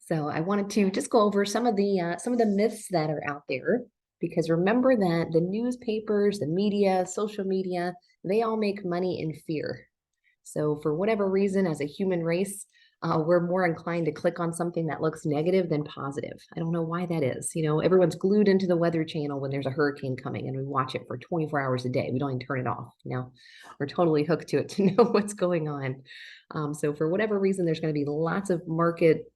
So I wanted to just go over some of the myths that are out there, because remember that the newspapers, the media, social media, they all make money in fear. So for whatever reason, as a human race, we're more inclined to click on something that looks negative than positive. I don't know why that is. Everyone's glued into the Weather Channel when there's a hurricane coming, and we watch it for 24 hours a day. We don't even turn it off. We're totally hooked to it to know what's going on. So for whatever reason, there's going to be lots of market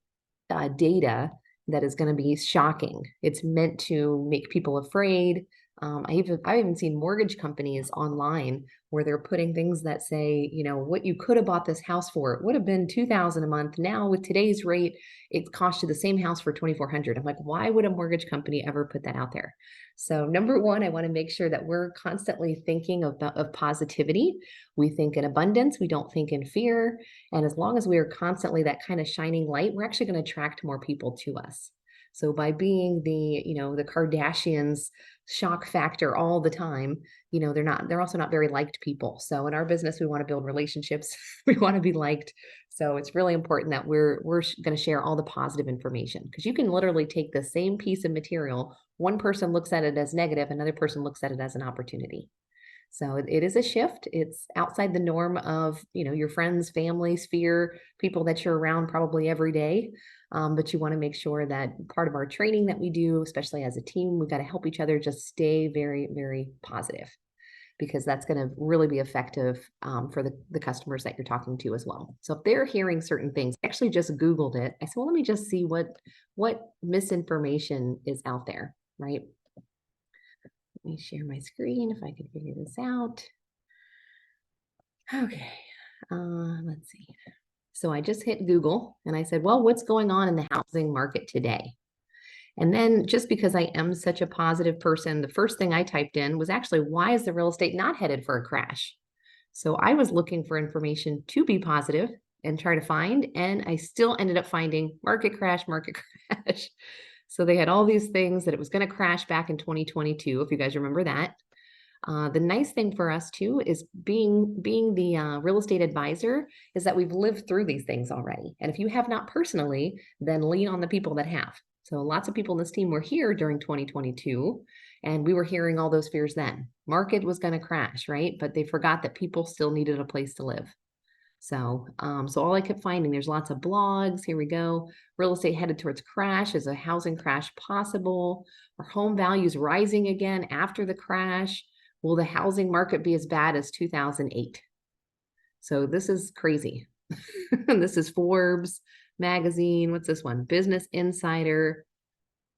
data that is going to be shocking. It's meant to make people afraid. I've even seen mortgage companies online where they're putting things that say, what you could have bought this house for, it would have been 2,000 a month. Now with today's rate, it costs you the same house for 2,400. I'm like, why would a mortgage company ever put that out there? So number one, I want to make sure that we're constantly thinking of positivity. We think in abundance. We don't think in fear. And as long as we are constantly that kind of shining light, we're actually going to attract more people to us. So by being the Kardashians shock factor all the time, they're also not very liked people. So in our business, we want to build relationships. We want to be liked. So it's really important that we're going to share all the positive information, because you can literally take the same piece of material. One person looks at it as negative, another person looks at it as an opportunity. So it is a shift. It's outside the norm of, your friends, family, sphere, people that you're around probably every day. But you want to make sure that part of our training that we do, especially as a team, we've got to help each other just stay very, very positive, because that's going to really be effective for the customers that you're talking to as well. So if they're hearing certain things, I actually just Googled it. I said, well, let me just see what misinformation is out there, right? Let me share my screen if I can figure this out. Okay, let's see. So I just hit Google and I said, well, what's going on in the housing market today? And then, just because I am such a positive person, the first thing I typed in was actually, why is the real estate not headed for a crash? So I was looking for information to be positive and try to find, and I still ended up finding market crash, market crash. So they had all these things that it was going to crash back in 2022, if you guys remember that. The nice thing for us too is being the real estate advisor, is that we've lived through these things already. And if you have not personally, then lean on the people that have. So lots of people in this team were here during 2022, and we were hearing all those fears then. Market was going to crash, right? But they forgot that people still needed a place to live. So all I kept finding, there's lots of blogs. Here we go. Real estate headed towards crash. Is a housing crash possible? Are home values rising again after the crash? Will the housing market be as bad as 2008? So this is crazy. This is Forbes magazine. What's this one? Business Insider.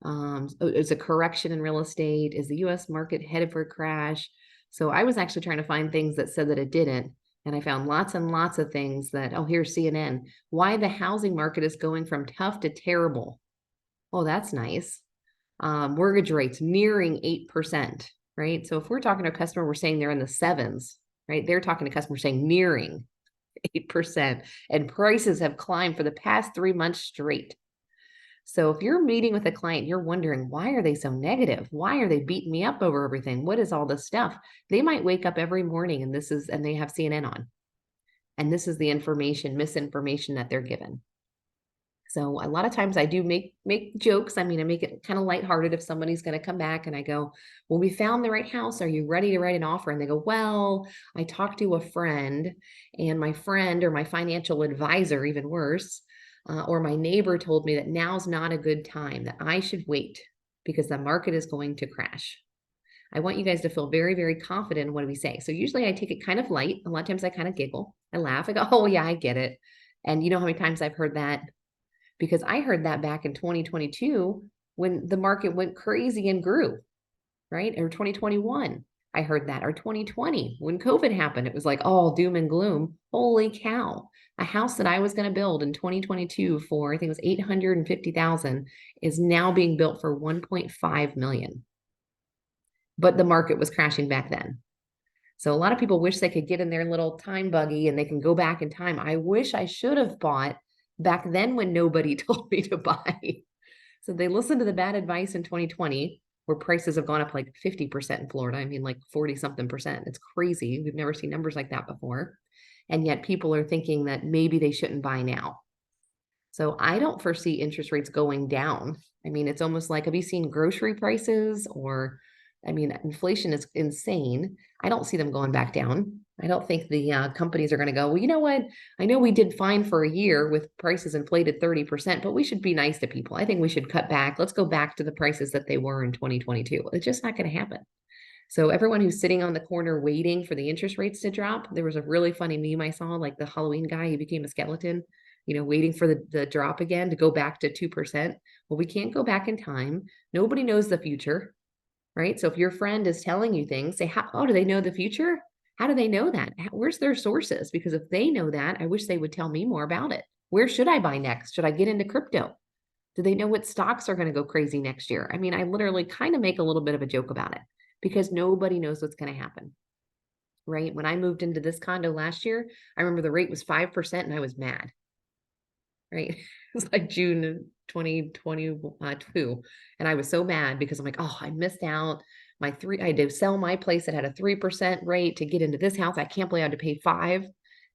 It's a correction in real estate. Is the U.S. market headed for a crash? So I was actually trying to find things that said that it didn't. And I found lots and lots of things that, here's CNN. Why the housing market is going from tough to terrible. Oh, that's nice. Mortgage rates nearing 8%, right? So if we're talking to a customer, we're saying they're in the sevens, right? They're talking to customers saying nearing 8%, and prices have climbed for the past 3 months straight. So if you're meeting with a client, you're wondering, why are they so negative? Why are they beating me up over everything? What is all this stuff? They might wake up every morning and they have CNN on. And this is the misinformation that they're given. So a lot of times I do make jokes. I mean, I make it kind of lighthearted if somebody's going to come back and I go, well, we found the right house. Are you ready to write an offer? And they go, well, I talked to a friend, and my friend, or my financial advisor, even worse, or my neighbor told me that now's not a good time, that I should wait because the market is going to crash. I want you guys to feel very, very confident in what we say. So usually I take it kind of light. A lot of times I kind of giggle. I laugh. I go, oh, yeah, I get it. And you know how many times I've heard that? Because I heard that back in 2022 when the market went crazy and grew, right? Or 2021, I heard that. Or 2020, when COVID happened, it was like all doom and gloom. Holy cow. A house that I was going to build in 2022 for, I think it was 850,000, is now being built for 1.5 million. But the market was crashing back then. So a lot of people wish they could get in their little time buggy and they can go back in time. I wish I should have bought back then when nobody told me to buy. So they listened to the bad advice in 2020, where prices have gone up like 50% in Florida. I mean, like 40 something percent. It's crazy. We've never seen numbers like that before. And yet people are thinking that maybe they shouldn't buy now. So I don't foresee interest rates going down. I mean, it's almost like, have you seen grocery prices or, I mean, inflation is insane. I don't see them going back down. I don't think the companies are going to go, well, you know what? I know we did fine for a year with prices inflated 30%, but we should be nice to people. I think we should cut back. Let's go back to the prices that they were in 2022. It's just not going to happen. So everyone who's sitting on the corner waiting for the interest rates to drop, there was a really funny meme I saw, like the Halloween guy who became a skeleton, waiting for the drop again to go back to 2%. Well, we can't go back in time. Nobody knows the future, right? So if your friend is telling you things, say, oh, do they know the future? How do they know that? Where's their sources? Because if they know that, I wish they would tell me more about it. Where should I buy next? Should I get into crypto? Do they know what stocks are going to go crazy next year? I mean, I literally kind of make a little bit of a joke about it because nobody knows what's going to happen, right? When I moved into this condo last year, I remember the rate was 5% and I was mad, right? It was like June 2022. And I was so mad because I'm like, oh, I missed out. I had to sell my place that had a 3% rate to get into this house. I can't believe I had to pay 5.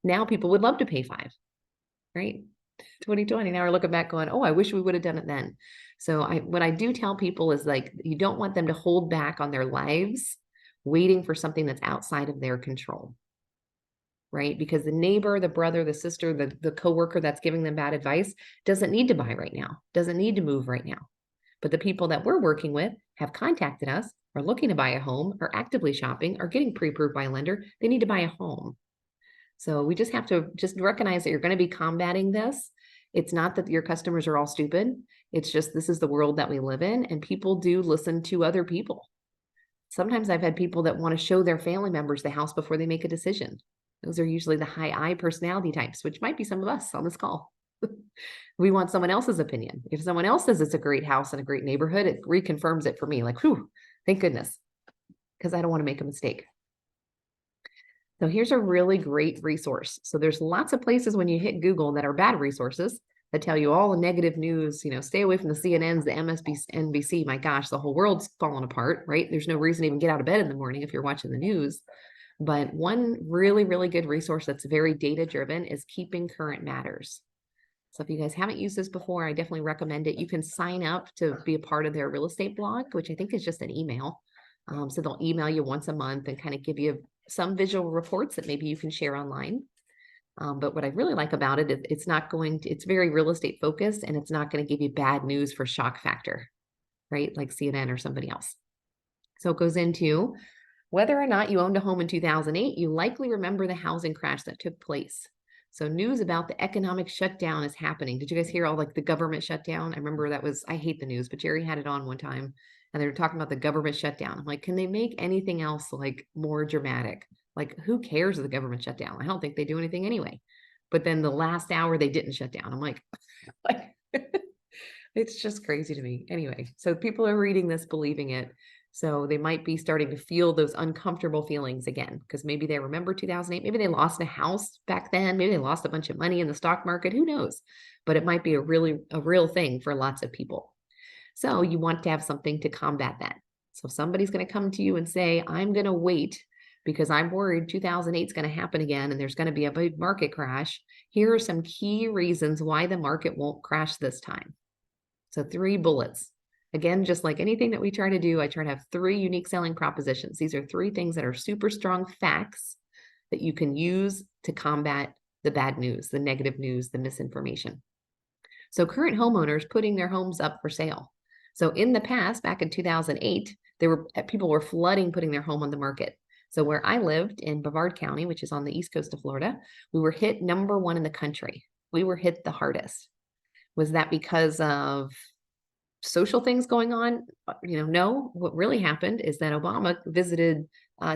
Now people would love to pay 5, right? 2020. Now we're looking back going, oh, I wish we would have done it then. So what I do tell people is like, you don't want them to hold back on their lives waiting for something that's outside of their control, right? Because the neighbor, the brother, the sister, the coworker that's giving them bad advice doesn't need to buy right now, doesn't need to move right now. But the people that we're working with have contacted us, are looking to buy a home, are actively shopping, are getting pre-approved by a lender. They need to buy a home. So we just have to just recognize that you're going to be combating this. It's not that your customers are all stupid. It's just this is the world that we live in, and people do listen to other people. Sometimes I've had people that want to show their family members the house before they make a decision. Those are usually the high I personality types, which might be some of us on this call. We want someone else's opinion. If someone else says it's a great house and a great neighborhood, it reconfirms it for me. Like, whew, thank goodness, because I don't want to make a mistake. So here's a really great resource. So there's lots of places when you hit Google that are bad resources that tell you all the negative news, stay away from the CNNs, the MSNBC. My gosh, the whole world's falling apart, right? There's no reason to even get out of bed in the morning if you're watching the news. But one really, really good resource that's very data driven is Keeping Current Matters. So if you guys haven't used this before, I definitely recommend it. You can sign up to be a part of their real estate blog, which I think is just an email. So they'll email you once a month and kind of give you some visual reports that maybe you can share online. But what I really like about it is it's very real estate focused, and it's not going to give you bad news for shock factor, right? Like CNN or somebody else. So it goes into whether or not you owned a home in 2008, you likely remember the housing crash that took place. So news about the economic shutdown is happening. Did you guys hear all like the government shutdown? I remember I hate the news, but Jerry had it on one time and they were talking about the government shutdown. I'm like, can they make anything else like more dramatic? Like, who cares if the government shut down? I don't think they do anything anyway. But then the last hour they didn't shut down. I'm like, it's just crazy to me. Anyway, so people are reading this, believing it. So they might be starting to feel those uncomfortable feelings again, because maybe they remember 2008, maybe they lost a house back then, maybe they lost a bunch of money in the stock market, who knows? But it might be a real thing for lots of people. So you want to have something to combat that. So if somebody's going to come to you and say, I'm going to wait because I'm worried 2008 is going to happen again and there's going to be a big market crash, here are some key reasons why the market won't crash this time. So 3 bullets. Again, just like anything that we try to do, I try to have 3 unique selling propositions. These are 3 things that are super strong facts that you can use to combat the bad news, the negative news, the misinformation. So current homeowners putting their homes up for sale. So in the past, back in 2008, people were flooding putting their home on the market. So where I lived in Brevard County, which is on the east coast of Florida, we were hit number 1 in the country. We were hit the hardest. Was that because of social things going on? No. What really happened is that Obama visited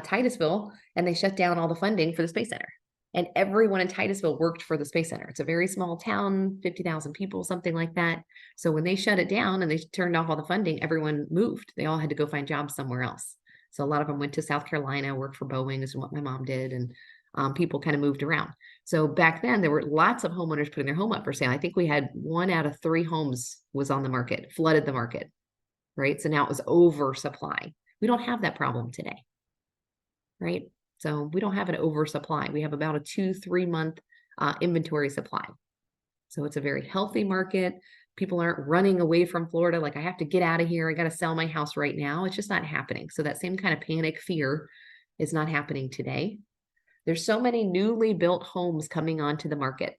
Titusville and they shut down all the funding for the Space Center. And everyone in Titusville worked for the Space Center. It's a very small town, 50,000 people, something like that. So when they shut it down and they turned off all the funding, everyone moved. They all had to go find jobs somewhere else. So a lot of them went to South Carolina, worked for Boeing is what my mom did. And people kind of moved around. So back then there were lots of homeowners putting their home up for sale. I think we had 1 out of 3 homes was on the market, flooded the market, right? So now it was oversupply. We don't have that problem today, right? So we don't have an oversupply. We have about a 2-3 month inventory supply. So it's a very healthy market. People aren't running away from Florida. Like, I have to get out of here. I got to sell my house right now. It's just not happening. So that same kind of panic, fear is not happening today. There's so many newly built homes coming onto the market.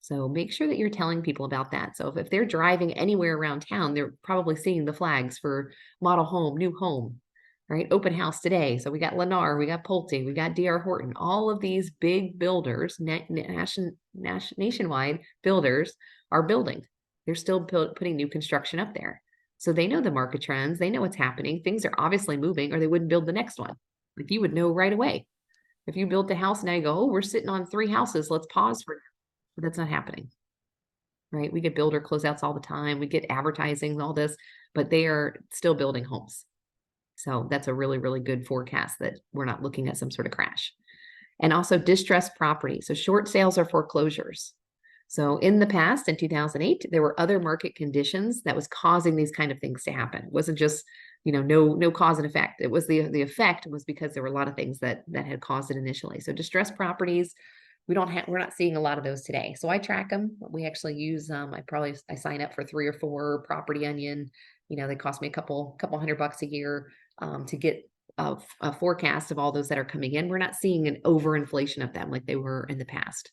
So make sure that you're telling people about that. So if they're driving anywhere around town, they're probably seeing the flags for model home, new home, right? Open house today. So we got Lennar, we got Pulte, we got D.R. Horton. All of these big builders, nationwide builders are building. They're still putting new construction up there. So they know the market trends. They know what's happening. Things are obviously moving, or they wouldn't build the next one. Like, you would know right away. If you built a house, now you go, oh, we're sitting on 3 houses. Let's pause for. But that's not happening, right? We get builder closeouts all the time. We get advertising, all this, but they are still building homes. So that's a really, really good forecast that we're not looking at some sort of crash. And also distressed property. So short sales or foreclosures. So in the past, in 2008, there were other market conditions that was causing these kind of things to happen. It wasn't just, no cause and effect. It was the effect was because there were a lot of things that had caused it initially. So distressed properties, we're not seeing a lot of those today. So I track them. We actually use I sign up for 3 or 4 Property Onion. They cost me a couple $100 a year to get a forecast of all those that are coming in. We're not seeing an overinflation of them like they were in the past.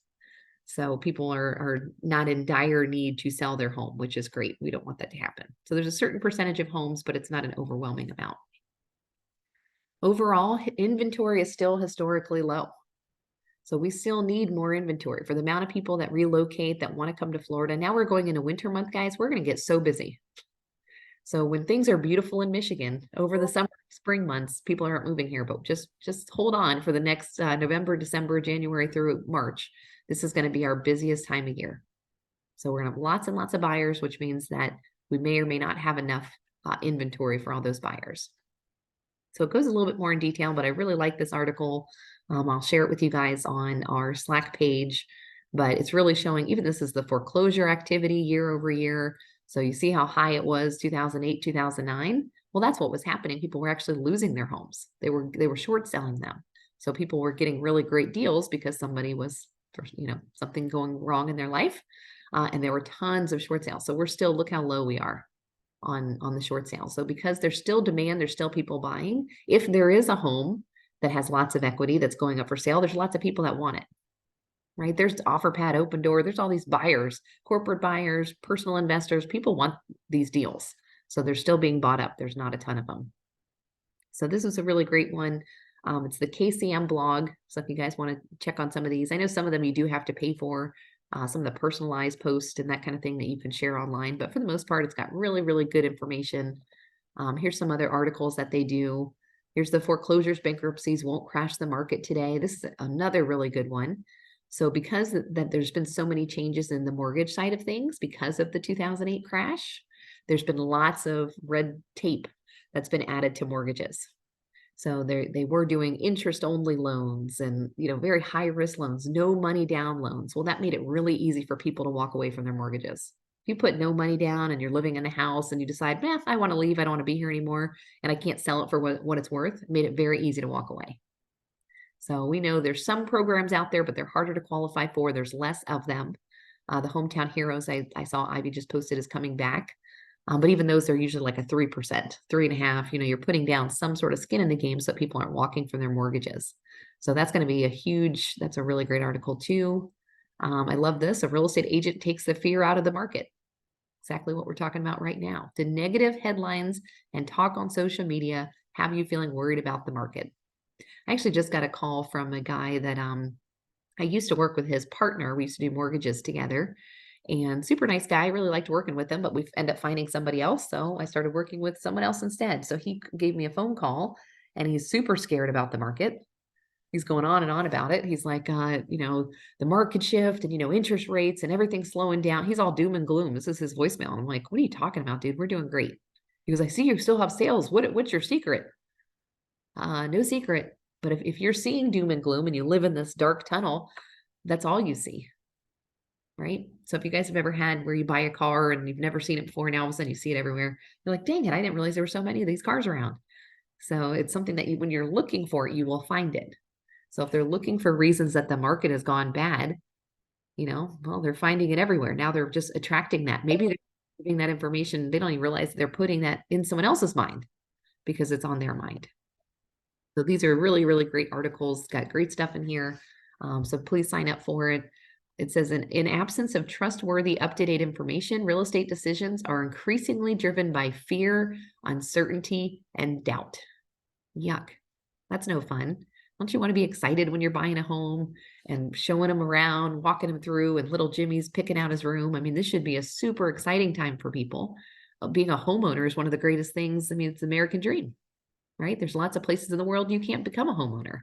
So people are not in dire need to sell their home, which is great. We don't want that to happen. So there's a certain percentage of homes, but it's not an overwhelming amount. Overall, inventory is still historically low. So we still need more inventory for the amount of people that relocate, that want to come to Florida. Now we're going into winter month, guys. We're going to get so busy. So when things are beautiful in Michigan over the summer, spring months, people aren't moving here, but just hold on for the next November, December, January through March. This is going to be our busiest time of year. So we're going to have lots and lots of buyers, which means that we may or may not have enough inventory for all those buyers. So it goes a little bit more in detail, but I really like this article. I'll share it with you guys on our Slack page, but it's really showing, even this is the foreclosure activity year over year. So you see how high it was 2008, 2009. Well, that's what was happening. People were actually losing their homes. They were short selling them. So people were getting really great deals because somebody was, something going wrong in their life. And there were tons of short sales. So we're still, look how low we are on the short sale. So because there's still demand, there's still people buying. If there is a home that has lots of equity that's going up for sale, there's lots of people that want it, right? There's OfferPad, Open Door. There's all these buyers, corporate buyers, personal investors. People want these deals. So they're still being bought up. There's not a ton of them. So this is a really great one. It's the KCM blog. So if you guys want to check on some of these, I know some of them you do have to pay for. Some of the personalized posts and that kind of thing that you can share online. But for the most part, it's got really, really good information. Here's some other articles that they do. Here's the foreclosures, bankruptcies won't crash the market today. This is another really good one. So because that there's been so many changes in the mortgage side of things because of the 2008 crash, there's been lots of red tape that's been added to mortgages. So they were doing interest-only loans and, very high-risk loans, no money down loans. Well, that made it really easy for people to walk away from their mortgages. If you put no money down and you're living in the house and you decide, I want to leave, I don't want to be here anymore, and I can't sell it for what it's worth, it made it very easy to walk away. So we know there's some programs out there, but they're harder to qualify for. There's less of them. The Hometown Heroes I saw Ivy just posted is coming back. But even those are usually like a 3%, 3.5%. You're putting down some sort of skin in the game so that people aren't walking from their mortgages. So that's going to be that's a really great article too. I love this. A real estate agent takes the fear out of the market. Exactly what we're talking about right now. The negative headlines and talk on social media have you feeling worried about the market. I actually just got a call from a guy that I used to work with his partner. We used to do mortgages together. And super nice guy. I really liked working with him, but we ended up finding somebody else. So I started working with someone else instead. So he gave me a phone call and he's super scared about the market. He's going on and on about it. He's like, the market shift and, interest rates and everything slowing down. He's all doom and gloom. This is his voicemail. And I'm like, what are you talking about, dude? We're doing great. He goes, I see you still have sales. What's your secret? No secret. But if you're seeing doom and gloom and you live in this dark tunnel, that's all you see. Right? So if you guys have ever had where you buy a car and you've never seen it before, and all of a sudden you see it everywhere, you're like, dang it, I didn't realize there were so many of these cars around. So it's something that when you're looking for it, you will find it. So if they're looking for reasons that the market has gone bad, well, they're finding it everywhere. Now they're just attracting that. Maybe they're giving that information. They don't even realize they're putting that in someone else's mind because it's on their mind. So these are really, really great articles, got great stuff in here. So please sign up for it. It says, in absence of trustworthy, up-to-date information, real estate decisions are increasingly driven by fear, uncertainty, and doubt. Yuck. That's no fun. Don't you want to be excited when you're buying a home and showing them around, walking them through, and little Jimmy's picking out his room? I mean, this should be a super exciting time for people. Being a homeowner is one of the greatest things. I mean, it's the American dream, right? There's lots of places in the world you can't become a homeowner.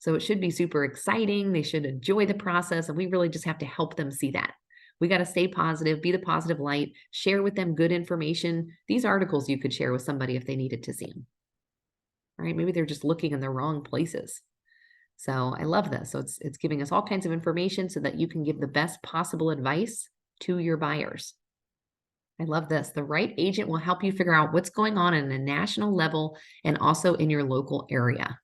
So it should be super exciting. They should enjoy the process. And we really just have to help them see that. We got to stay positive, be the positive light, share with them good information. These articles you could share with somebody if they needed to see them, right? Maybe they're just looking in the wrong places. So I love this. So it's giving us all kinds of information so that you can give the best possible advice to your buyers. I love this. The right agent will help you figure out what's going on a national level and also in your local area.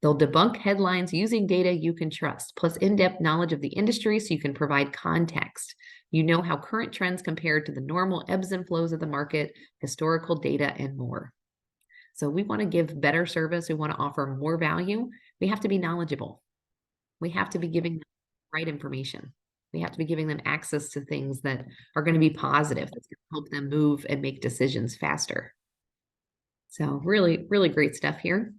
They'll debunk headlines using data you can trust, plus in-depth knowledge of the industry so you can provide context. You know how current trends compare to the normal ebbs and flows of the market, historical data, and more. So we want to give better service. We want to offer more value. We have to be knowledgeable. We have to be giving them the right information. We have to be giving them access to things that are going to be positive, that's going to help them move and make decisions faster. So really, really great stuff here.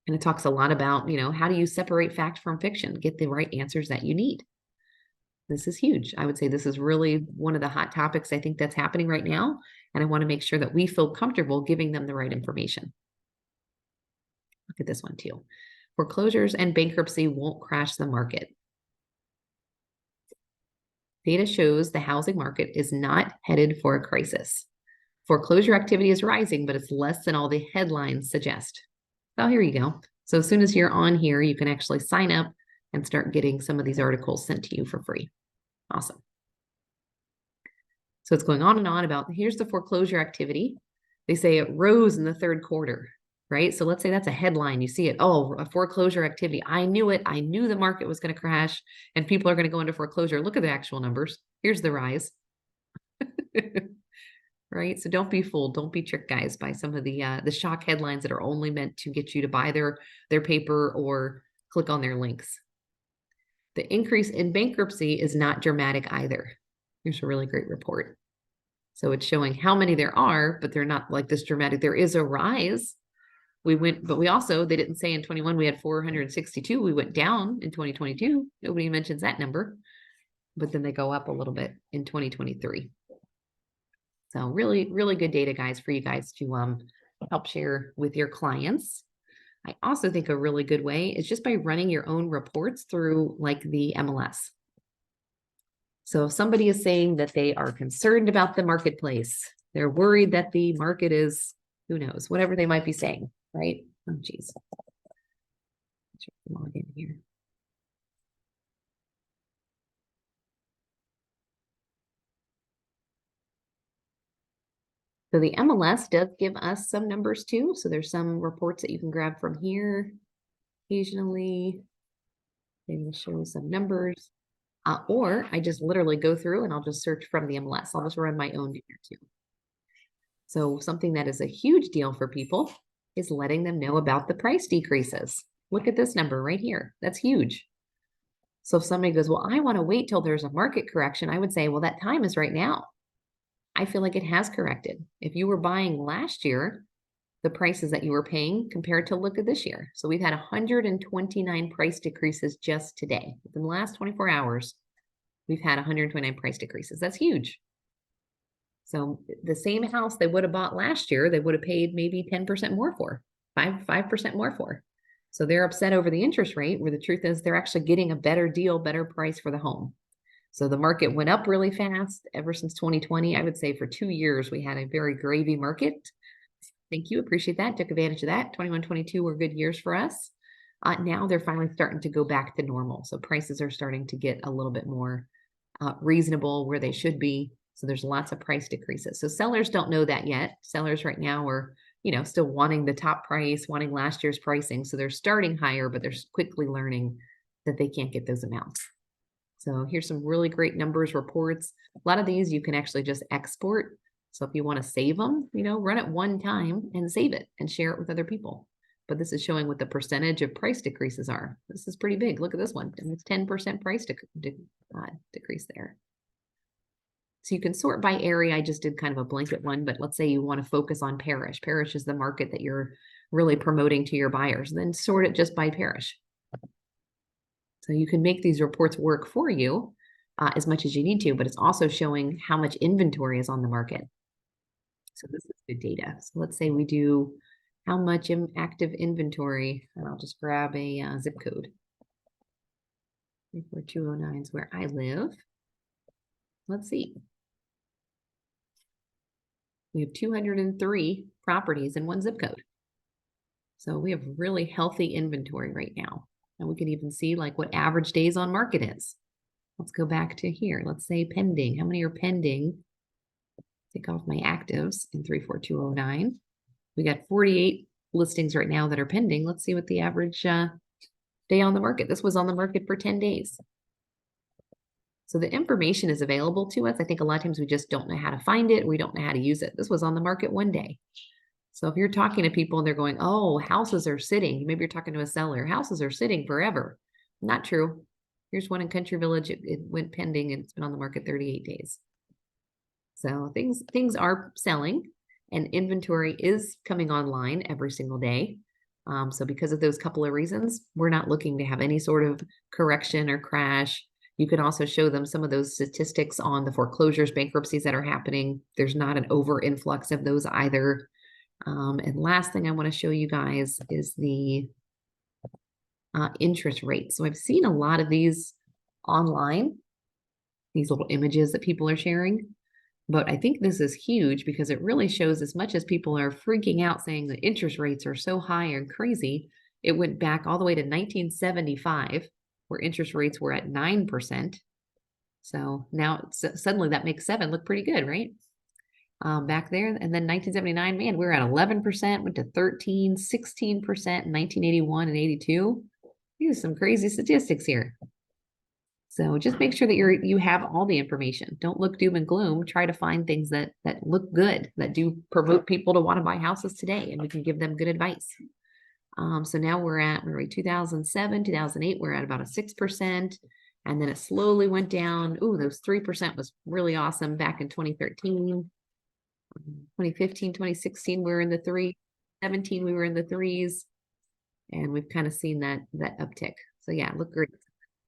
And it talks a lot about, how do you separate fact from fiction? Get the right answers that you need. This is huge. I would say this is really one of the hot topics I think that's happening right now. And I want to make sure that we feel comfortable giving them the right information. Look at this one too. Foreclosures and bankruptcy won't crash the market. Data shows the housing market is not headed for a crisis. Foreclosure activity is rising, but it's less than all the headlines suggest. Oh, here you go. So as soon as you're on here, you can actually sign up and start getting some of these articles sent to you for free. Awesome. So it's going on and on about, here's the foreclosure activity. They say it rose in the third quarter, right? So let's say that's a headline. You see it, oh, a foreclosure activity. I knew it. I knew the market was going to crash and people are going to go into foreclosure. Look at the actual numbers. Here's the rise. Right? So don't be fooled. Don't be tricked, guys, by some of the shock headlines that are only meant to get you to buy their paper or click on their links. The increase in bankruptcy is not dramatic either. Here's a really great report. So it's showing how many there are, but they're not like this dramatic. There is a rise. They didn't say in 21 we had 462. We went down in 2022. Nobody mentions that number, but then they go up a little bit in 2023. So really, really good data, guys, for you guys to help share with your clients. I also think a really good way is just by running your own reports through like the MLS. So if somebody is saying that they are concerned about the marketplace, they're worried that the market is, who knows, whatever they might be saying, right? Oh, geez. Let's log in here. So the MLS does give us some numbers too. So there's some reports that you can grab from here. Occasionally, they will show some numbers. Or I just literally go through and I'll just search from the MLS. I'll just run my own here too. So something that is a huge deal for people is letting them know about the price decreases. Look at this number right here. That's huge. So if somebody goes, well, I want to wait till there's a market correction, I would say, well, that time is right now. I feel like it has corrected. If you were buying last year, the prices that you were paying compared to look at this year. So we've had 129 price decreases just today. Within the last 24 hours, we've had 129 price decreases. That's huge. So the same house they would have bought last year, they would have paid maybe 10% more for, 5% more for. So they're upset over the interest rate, where the truth is they're actually getting a better deal, better price for the home. So the market went up really fast ever since 2020. I would say for 2 years, we had a very gravy market. Thank you. Appreciate that. Took advantage of that. 21, 22 were good years for us. Now they're finally starting to go back to normal. So prices are starting to get a little bit more reasonable where they should be. So there's lots of price decreases. So sellers don't know that yet. Sellers right now are, still wanting the top price, wanting last year's pricing. So they're starting higher, but they're quickly learning that they can't get those amounts. So here's some really great numbers reports. A lot of these you can actually just export. So if you want to save them, run it one time and save it and share it with other people. But this is showing what the percentage of price decreases are. This is pretty big. Look at this one. It's 10% price decrease there. So you can sort by area. I just did kind of a blanket one, but let's say you want to focus on parish. Parish is the market that you're really promoting to your buyers. Then sort it just by parish. So you can make these reports work for you as much as you need to, but it's also showing how much inventory is on the market. So this is good data. So let's say we do how much active inventory, and I'll just grab a zip code. 34209 is where I live. Let's see. We have 203 properties in one zip code. So we have really healthy inventory right now. And we can even see like what average days on market is. Let's go back to here. Let's say pending. How many are pending? Take off my actives in 34209. We got 48 listings right now that are pending. Let's see what the average day on the market. This was on the market for 10 days. So the information is available to us. I think a lot of times we just don't know how to find it. We don't know how to use it. This was on the market one day. So if you're talking to people and they're going, oh, houses are sitting. Maybe you're talking to a seller. Houses are sitting forever. Not true. Here's one in Country Village. It went pending and it's been on the market 38 days. So things are selling and inventory is coming online every single day. So because of those couple of reasons, we're not looking to have any sort of correction or crash. You can also show them some of those statistics on the foreclosures, bankruptcies that are happening. There's not an over influx of those either. And last thing I want to show you guys is the interest rate. So I've seen a lot of these online, these little images that people are sharing. But I think this is huge because it really shows, as much as people are freaking out saying the interest rates are so high and crazy, it went back all the way to 1975, where interest rates were at 9%. So now suddenly that makes 7 look pretty good, right? Back there. And then 1979, man, we were at 11%, went to 13, 16% in 1981 and 82. These are some crazy statistics here. So just make sure that you have all the information. Don't look doom and gloom. Try to find things that look good, that do promote people to want to buy houses today, and we can give them good advice. So now we're at 2007, 2008, we're at about a 6%. And then it slowly went down. Ooh, those 3% was really awesome back in 2013. 2015, 2016, we were in the 317, we were in the 3s. And we've kind of seen that uptick. So yeah, look great.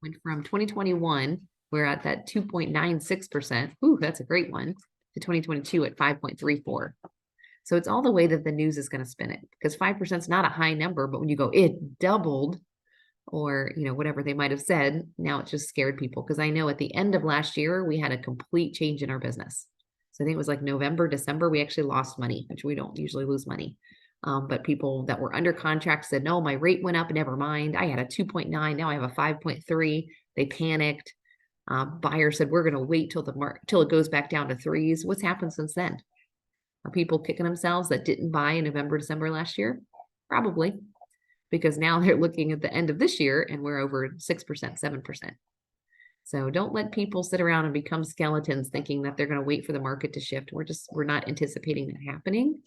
Went from 2021, we're at that 2.96%. Ooh, that's a great one. To 2022 at 5.34. So it's all the way that the news is going to spin it, because 5% is not a high number, but when you go, it doubled, or whatever they might have said, now it just scared people. Because I know at the end of last year, we had a complete change in our business. So I think it was like November, December, we actually lost money, which we don't usually lose money. But people that were under contract said, no, my rate went up, never mind. I had a 2.9, now I have a 5.3. They panicked. Buyer said, we're going to wait till it goes back down to 3s. What's happened since then? Are people kicking themselves that didn't buy in November, December last year? Probably, because now they're looking at the end of this year and we're over 6%, 7%. So don't let people sit around and become skeletons thinking that they're going to wait for the market to shift. We're not anticipating that happening.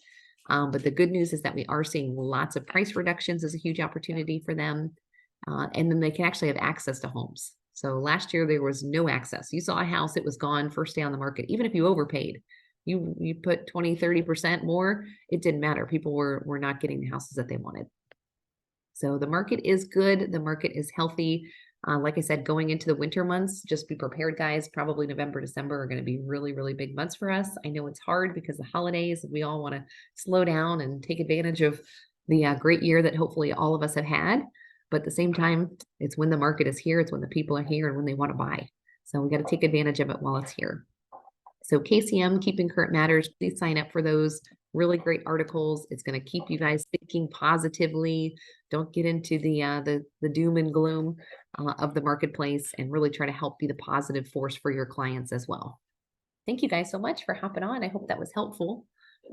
But the good news is that we are seeing lots of price reductions as a huge opportunity for them. And then they can actually have access to homes. So last year there was no access. You saw a house, it was gone first day on the market. Even if you overpaid, you put 20, 30% more, it didn't matter. People were not getting the houses that they wanted. So the market is good. The market is healthy. Like I said, going into the winter months, just be prepared, guys. Probably November, December are going to be really, really big months for us. I know it's hard because the holidays, we all want to slow down and take advantage of the great year that hopefully all of us have had. But at the same time, it's when the market is here. It's when the people are here and when they want to buy. So we got to take advantage of it while it's here. So KCM, Keeping Current Matters, please sign up for those really great articles. It's going to keep you guys thinking positively. Don't get into the doom and gloom of the marketplace, and really try to help be the positive force for your clients as well. Thank you guys so much for hopping on. I hope that was helpful.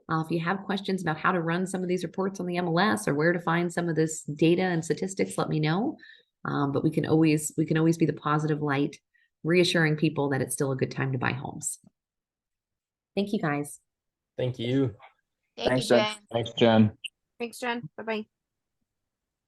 If you have questions about how to run some of these reports on the MLS or where to find some of this data and statistics, let me know. But we can always be the positive light reassuring people that it's still a good time to buy homes. Thank you guys. Thank you. Thank you, Thanks, Jen. Jen. Thanks, Jen. Thanks, Jen. Bye-bye.